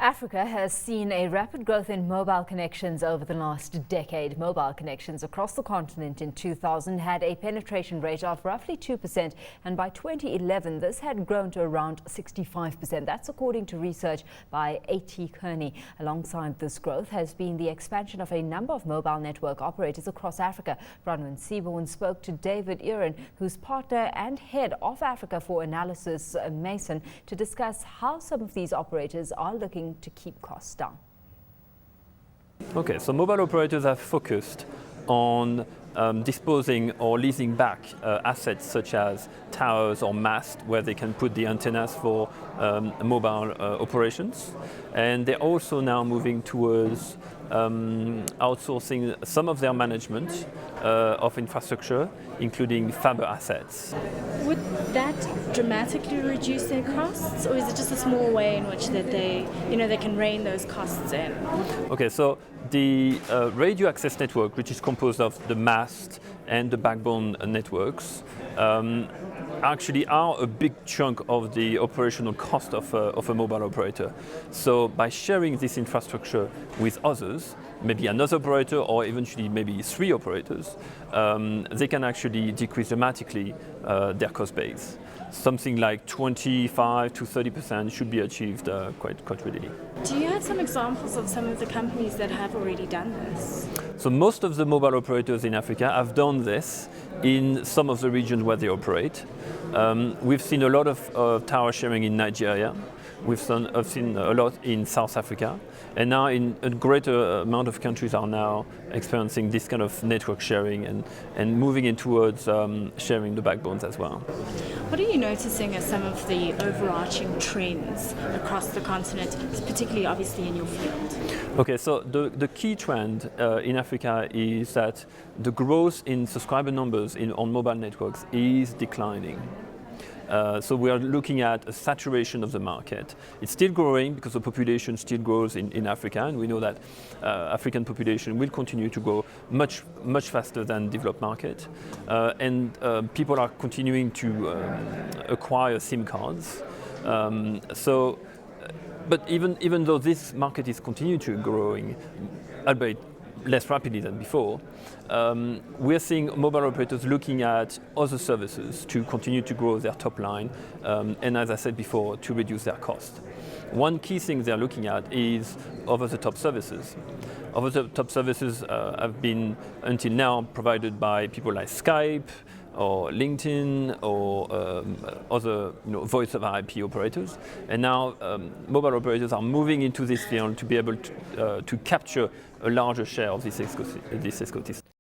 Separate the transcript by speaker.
Speaker 1: Africa has seen a rapid growth in mobile connections over the last decade. Mobile connections across the continent in 2000 had a penetration rate of roughly 2%, and by 2011 this had grown to around 65%. That's according to research by A.T. Kearney. Alongside this growth has been the expansion of a number of mobile network operators across Africa. Bronwyn Seaborn spoke to David Ehren, who's partner and head of Africa for Analysis Mason, to discuss how some of these operators are looking to keep costs down.
Speaker 2: Okay, so mobile operators have focused on disposing or leasing back assets such as towers or masts where they can put the antennas for mobile operations. And they're also now moving towards outsourcing some of their management of infrastructure, including fiber assets.
Speaker 3: Would that dramatically reduce their costs, or is it just a small way in which that they can rein those costs in?
Speaker 2: Okay, so the radio access network, which is composed of the mast and the backbone networks, actually are a big chunk of the operational cost of a mobile operator. So by sharing this infrastructure with others, maybe another operator or eventually maybe three operators, they can actually decrease dramatically their cost base. Something like 25 to 30% should be achieved quite readily.
Speaker 3: Do you have some examples of some of the companies that have already done this?
Speaker 2: So most of the mobile operators in Africa have done this in some of the regions where they operate. We've seen a lot of tower sharing in Nigeria. We've seen a lot in South Africa, and now in a greater amount of countries are now experiencing this kind of network sharing and moving in towards sharing the backbones as well.
Speaker 3: What are you noticing as some of the overarching trends across the continent, particularly obviously in your field?
Speaker 2: Okay, so the key trend in Africa is that the growth in subscriber numbers on mobile networks is declining. So we are looking at a saturation of the market. It's still growing because the population still grows in Africa, and we know that African population will continue to grow much faster than developed market. And people are continuing to acquire SIM cards. But even though this market is continuing to growing, albeit less rapidly than before, we're seeing mobile operators looking at other services to continue to grow their top line, and as I said before, to reduce their cost. One key thing they're looking at is over-the-top services. Over-the-top services have been until now provided by people like Skype or LinkedIn or other voice over IP operators, and now mobile operators are moving into this field to be able to capture a larger share of this ecosystem.